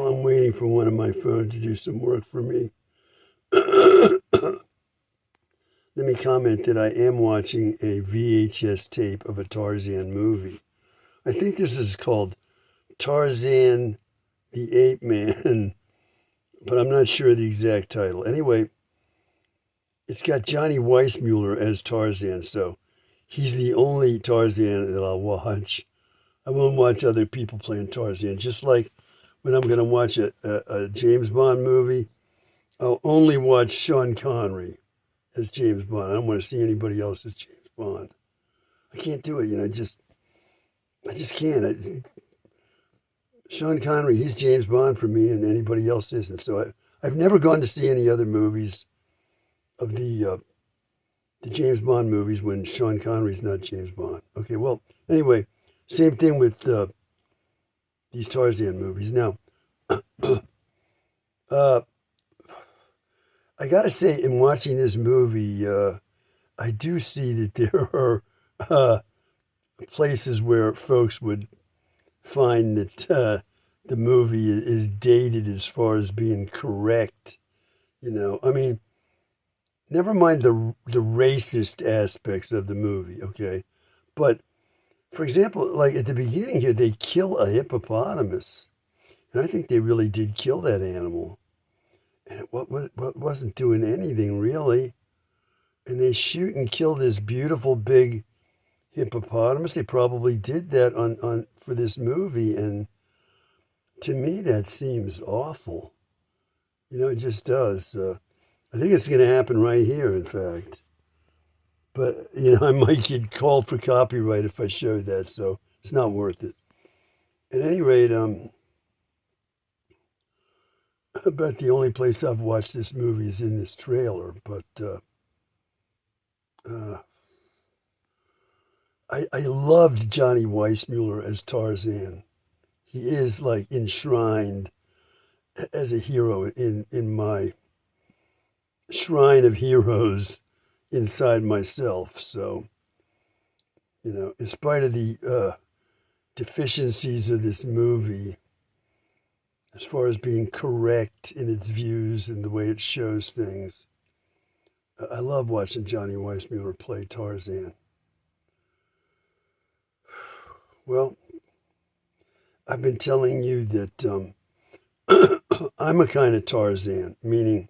while I'm waiting for one of my phones to do some work for me, let me comment that I am watching a VHS tape of a Tarzan movie. I think this is called Tarzan the Ape Man, but I'm not sure the exact title. Anyway, it's got Johnny Weissmuller as Tarzan, so he's the only Tarzan that I'll watch. I won't watch other people playing Tarzan, just like when I'm going to watch a James Bond movie, I'll only watch Sean Connery as James Bond. I don't want to see anybody else as James Bond. I can't do it, I just can't. Sean Connery, he's James Bond for me, and anybody else isn't. So I've never gone to see any other movies of the James Bond movies when Sean Connery's not James Bond. Okay, well, anyway, same thing with these Tarzan movies. Now, uh, I gotta say, in watching this movie, I do see that there are places where folks would find that the movie is dated as far as being correct. I mean, never mind the racist aspects of the movie, okay? But for example, like at the beginning here, they kill a hippopotamus, and I think they really did kill that animal, and it wasn't doing anything really. And they shoot and kill this beautiful big hippopotamus. They probably did that on for this movie, and to me that seems awful. It just does. I think it's going to happen right here, in fact. But I might get called for copyright if I show that, so it's not worth it. At any rate, about the only place I've watched this movie is in this trailer. But uh, I loved Johnny Weissmuller as Tarzan. He is like enshrined as a hero in my shrine of heroes inside myself. So, in spite of the deficiencies of this movie, as far as being correct in its views and the way it shows things, I love watching Johnny Weissmuller play Tarzan. Well, I've been telling you that I'm a kind of Tarzan, meaning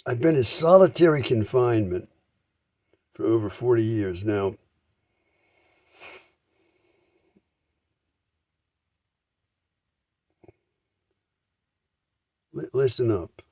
I've been in solitary confinement for over 40 years now. Listen up.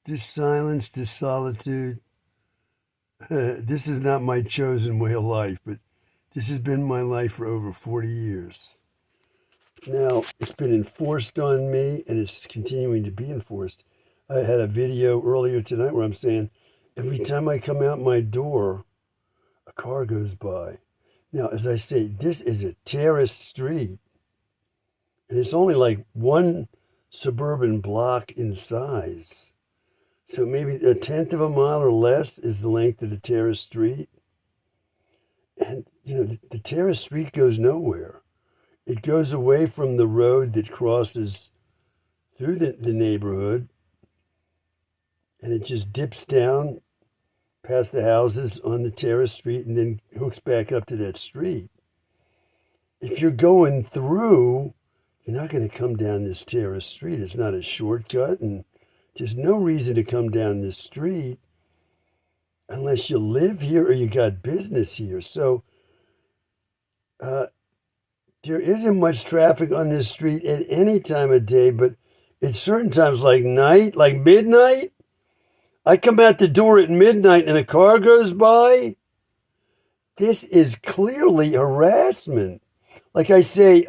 This silence, this solitude, this is not my chosen way of life, but this has been my life for over 40 years. Now, it's been enforced on me, and it's continuing to be enforced. I had a video earlier tonight where I'm saying every time I come out my door, a car goes by. Now, as I say, this is a terraced street, and it's only like one suburban block in size. So maybe a tenth of a mile or less is the length of the terrace street. And, the terrace street goes nowhere. It goes away from the road that crosses through the neighborhood, and it just dips down past the houses on the terrace street and then hooks back up to that street. If you're going through, you're not going to come down this terrace street. It's not a shortcut, and there's no reason to come down this street unless you live here or you got business here. So there isn't much traffic on this street at any time of day, but at certain times, like night, like midnight, I come out the door at midnight and a car goes by. This is clearly harassment. Like I say,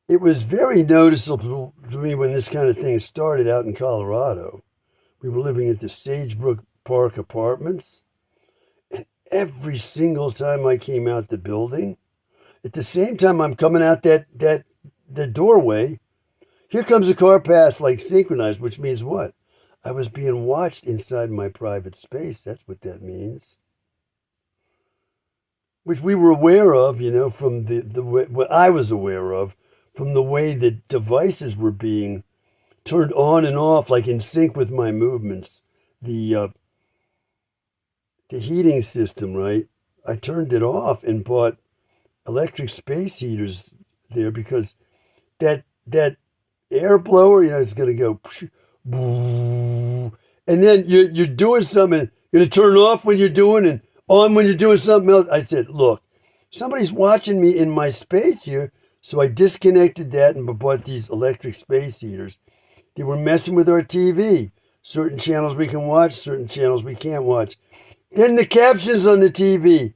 It was very noticeable to me when this kind of thing started out in Colorado. We were living at the Sagebrook Park Apartments, and every single time I came out the building, at the same time I'm coming out the doorway, here comes a car past like synchronized, which means what? I was being watched inside my private space. That's what that means. Which we were aware of, from what I was aware of, from the way that devices were being turned on and off, like in sync with my movements. The the heating system, right? I turned it off and bought electric space heaters there because that air blower, it's going to go, and then you're doing something, you're going to turn off when you're doing and on when you're doing something else. I said, look, somebody's watching me in my space here. So I disconnected that and bought these electric space heaters. They were messing with our TV. Certain channels we can watch, certain channels we can't watch. Then the captions on the TV.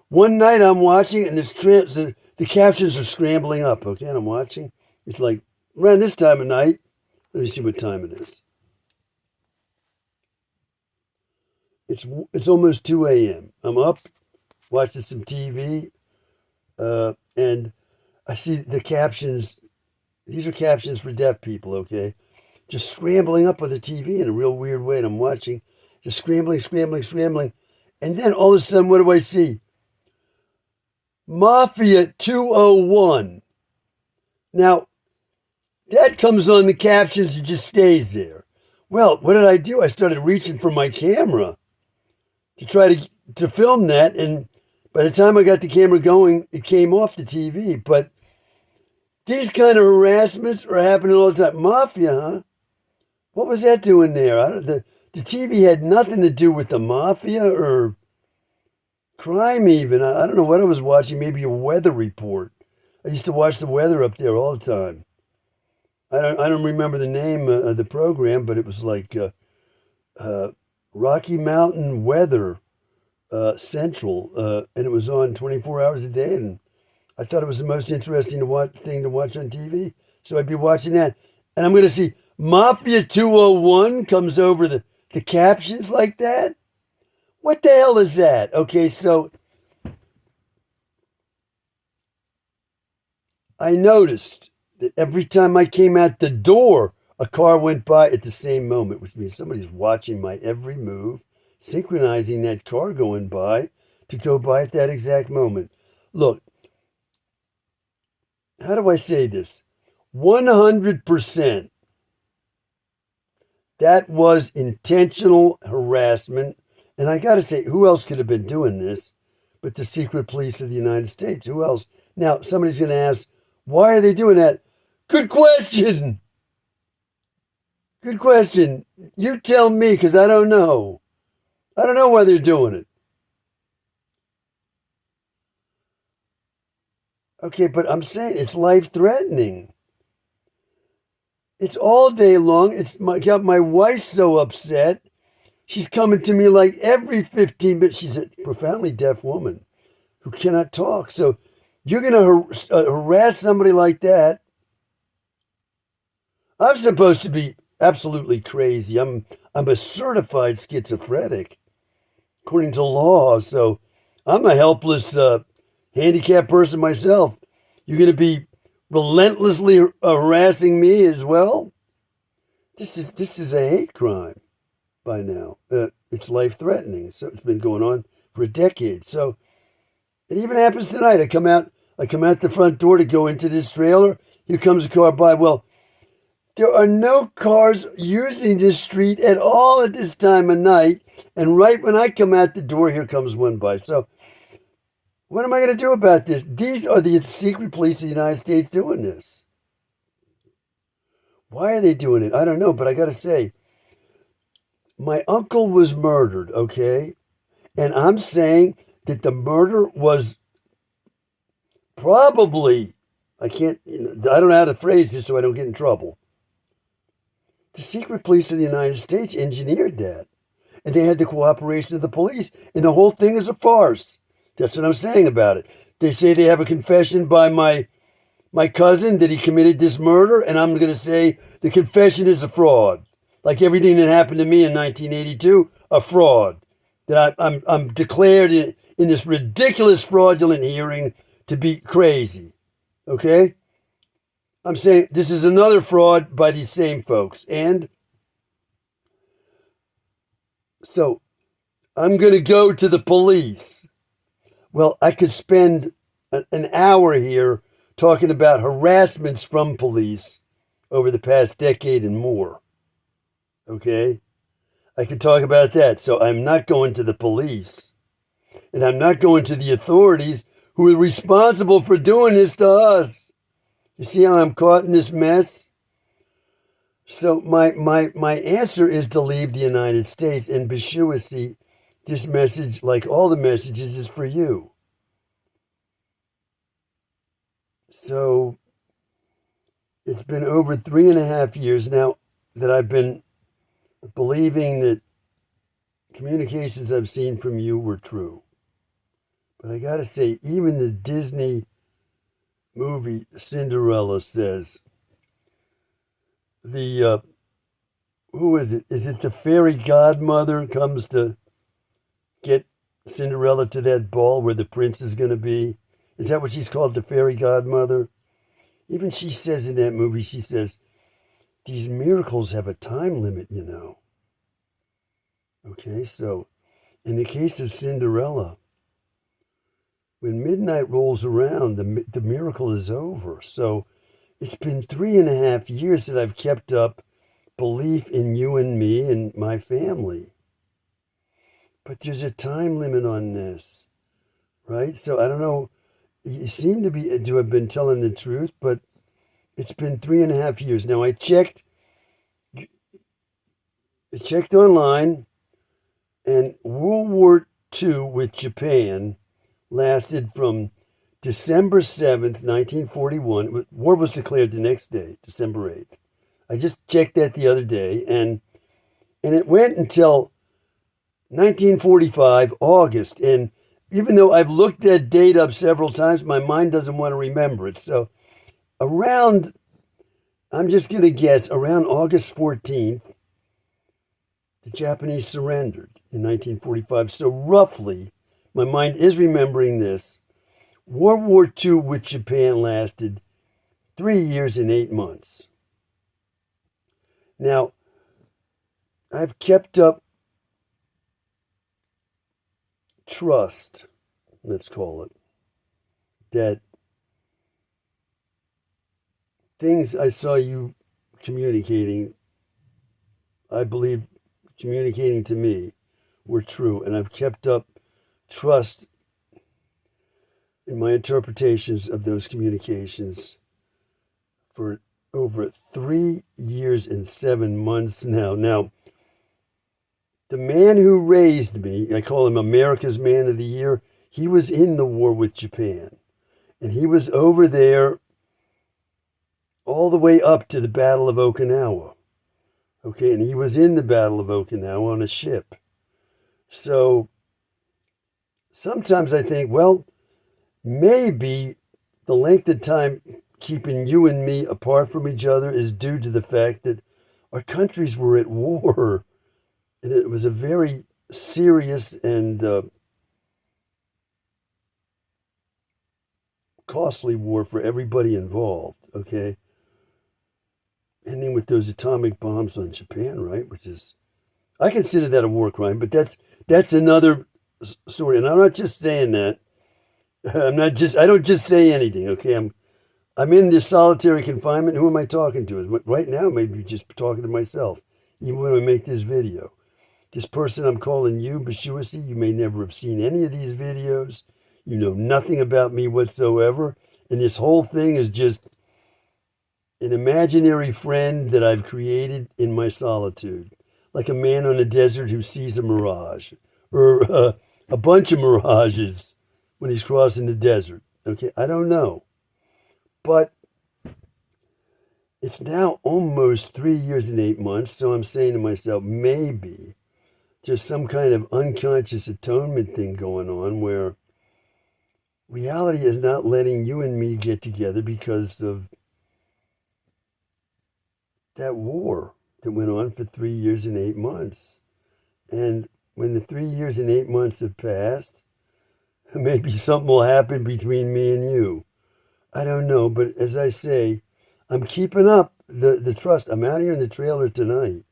One night I'm watching and the captions are scrambling up, okay, and I'm watching. It's like around this time of night. Let me see what time it is. It's almost 2 a.m. I'm up watching some TV, and I see the captions. These are captions for deaf people, okay? Just scrambling up on the TV in a real weird way, and I'm watching, just scrambling, scrambling, scrambling. And then all of a sudden, what do I see? Mafia 201. Now, that comes on the captions and just stays there. Well, what did I do? I started reaching for my camera to try to film that, and by the time I got the camera going, it came off the TV. But these kind of harassments are happening all the time. Mafia, huh? What was that doing there? The TV had nothing to do with the mafia or crime even. I don't know what I was watching, maybe a weather report. I used to watch the weather up there all the time. I don't remember the name of the program, but it was like Rocky Mountain Weather Central, and it was on 24 hours a day, and I thought it was the most interesting thing to watch on TV, so I'd be watching that, and I'm going to see Mafia 201 comes over the captions like that. What the hell is that? Okay, so I noticed that every time I came out the door, a car went by at the same moment, which means somebody's watching my every move, synchronizing that car going by to go by at that exact moment. Look, how do I say this? 100%. That was intentional harassment. And I got to say, who else could have been doing this but the secret police of the United States? Who else? Now, somebody's going to ask, why are they doing that? Good question. Good question. You tell me, because I don't know. I don't know why they're doing it. Okay, but I'm saying it's life-threatening. It's all day long. Got my wife so upset. She's coming to me like every 15 minutes. She's a profoundly deaf woman who cannot talk. So you're going to harass somebody like that. I'm supposed to be absolutely crazy. I'm a certified schizophrenic, according to law. So I'm a helpless, handicapped person myself. You're going to be relentlessly harassing me as well? This is a hate crime by now. It's life-threatening. So it's been going on for a decade. So it even happens tonight. I come out the front door to go into this trailer. Here comes a car by. Well, there are no cars using this street at all at this time of night. And right when I come out the door, here comes one by. So what am I going to do about this? These are the secret police of the United States doing this. Why are they doing it? I don't know, but I got to say, my uncle was murdered, okay? And I'm saying that the murder was probably, I don't know how to phrase this so I don't get in trouble. The secret police of the United States engineered that. And they had the cooperation of the police. And the whole thing is a farce. That's what I'm saying about it. They say they have a confession by my my cousin that he committed this murder, and I'm going to say the confession is a fraud. Like everything that happened to me in 1982, a fraud. That I'm declared in this ridiculous fraudulent hearing to be crazy. Okay? I'm saying this is another fraud by these same folks. And so I'm going to go to the police. Well, I could spend an hour here talking about harassments from police over the past decade and more. Okay? I could talk about that. So I'm not going to the police. And I'm not going to the authorities who are responsible for doing this to us. You see how I'm caught in this mess? So my answer is to leave the United States. And Beshuasi, this message, like all the messages, is for you. So it's been over 3.5 years now that I've been believing that communications I've seen from you were true. But I gotta say, even the Disney movie Cinderella says the who is it? Is it the fairy godmother comes to get Cinderella to that ball where the prince is going to be? Is that what she's called, the fairy godmother? Even she says in that movie, she says, these miracles have a time limit, you know. Okay, so in the case of Cinderella, when midnight rolls around, the miracle is over. So it's been 3.5 years that I've kept up belief in you and me and my family. But there's a time limit on this, right? So I don't know. You seem to have been telling the truth, but it's been 3.5 years. Now I checked online, and World War II with Japan lasted from December 7th, 1941. War was declared the next day, December 8th. I just checked that the other day, and it went until 1945, August. And even though I've looked that date up several times, my mind doesn't want to remember it. So around, I'm just going to guess, around August 14th, the Japanese surrendered in 1945. So roughly, my mind is remembering this, World War II with Japan lasted 3 years and 8 months. Now, I've kept up trust, let's call it, that things I saw you communicating, I believe communicating to me, were true. And I've kept up trust in my interpretations of those communications for over 3 years and 7 months now. Now, the man who raised me, I call him America's Man of the Year, he was in the war with Japan. And he was over there all the way up to the Battle of Okinawa. Okay, and he was in the Battle of Okinawa on a ship. So sometimes I think, well, maybe the length of time keeping you and me apart from each other is due to the fact that our countries were at war. And it was a very serious and costly war for everybody involved, okay? Ending with those atomic bombs on Japan, right? Which is, I consider that a war crime, but that's another story. And I'm not just saying that. I don't just say anything, okay? I'm in this solitary confinement. Who am I talking to? Right now, maybe just talking to myself, even when I make this video. This person I'm calling you, Beshuasi, you may never have seen any of these videos. You know nothing about me whatsoever. And this whole thing is just an imaginary friend that I've created in my solitude. Like a man on a desert who sees a mirage. Or a bunch of mirages when he's crossing the desert. Okay, I don't know. But it's now almost 3 years and 8 months. So I'm saying to myself, maybe just some kind of unconscious atonement thing going on where reality is not letting you and me get together because of that war that went on for 3 years and 8 months. And when the 3 years and 8 months have passed, maybe something will happen between me and you. I don't know, but as I say, I'm keeping up the trust. I'm out here in the trailer tonight.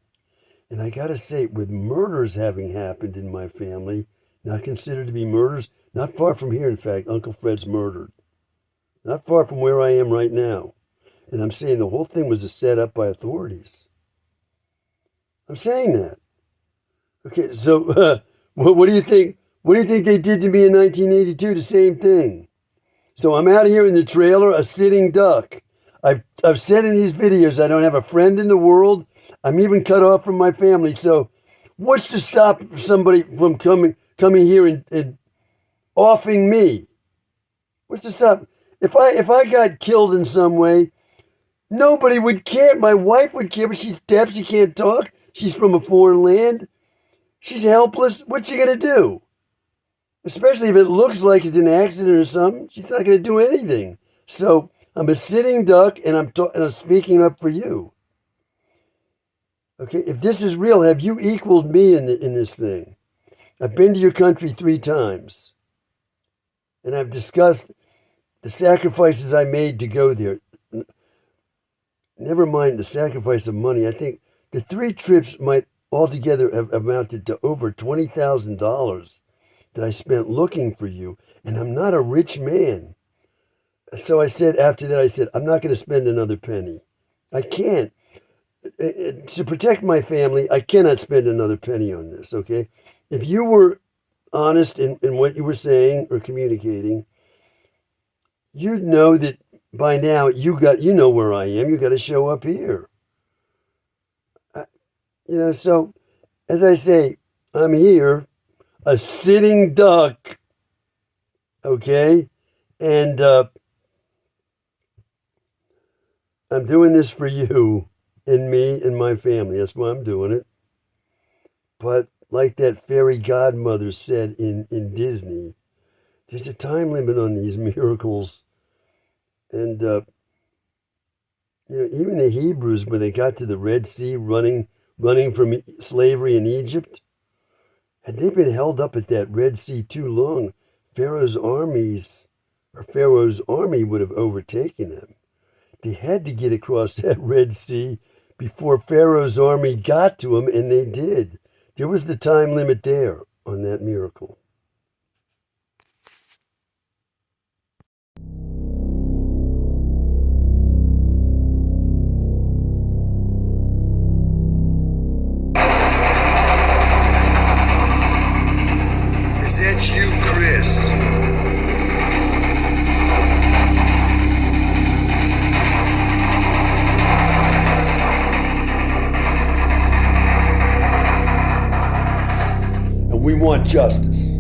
And I got to say, with murders having happened in my family, not considered to be murders, not far from here, in fact, Uncle Fred's murdered. Not far from where I am right now. And I'm saying the whole thing was a setup by authorities. I'm saying that. Okay, so what do you think? What do you think they did to me in 1982? The same thing. So I'm out here in the trailer, a sitting duck. I've said in these videos I don't have a friend in the world. I'm even cut off from my family. So what's to stop somebody from coming here and offing me? What's to stop? If I got killed in some way, nobody would care. My wife would care, but she's deaf. She can't talk. She's from a foreign land. She's helpless. What's she going to do? Especially if it looks like it's an accident or something. She's not going to do anything. So I'm a sitting duck, and I'm speaking up for you. Okay, if this is real, have you equaled me in this thing? I've been to your country 3 times, and I've discussed the sacrifices I made to go there. Never mind the sacrifice of money. I think the 3 trips might altogether have amounted to over $20,000 that I spent looking for you, and I'm not a rich man. So I said, after that, I said, I'm not going to spend another penny. I can't. To protect my family, I cannot spend another penny on this, okay? If you were honest in what you were saying or communicating, you'd know that by now you know where I am. You got to show up here. So as I say, I'm here, a sitting duck, okay? And I'm doing this for you and me and my family. That's why I'm doing it. But like that fairy godmother said in Disney, there's a time limit on these miracles. And, even the Hebrews, when they got to the Red Sea running from slavery in Egypt, had they been held up at that Red Sea too long, Pharaoh's army would have overtaken them. They had to get across that Red Sea before Pharaoh's army got to them, and they did. There was the time limit there on that miracle. Is that you, Chris? And we want justice.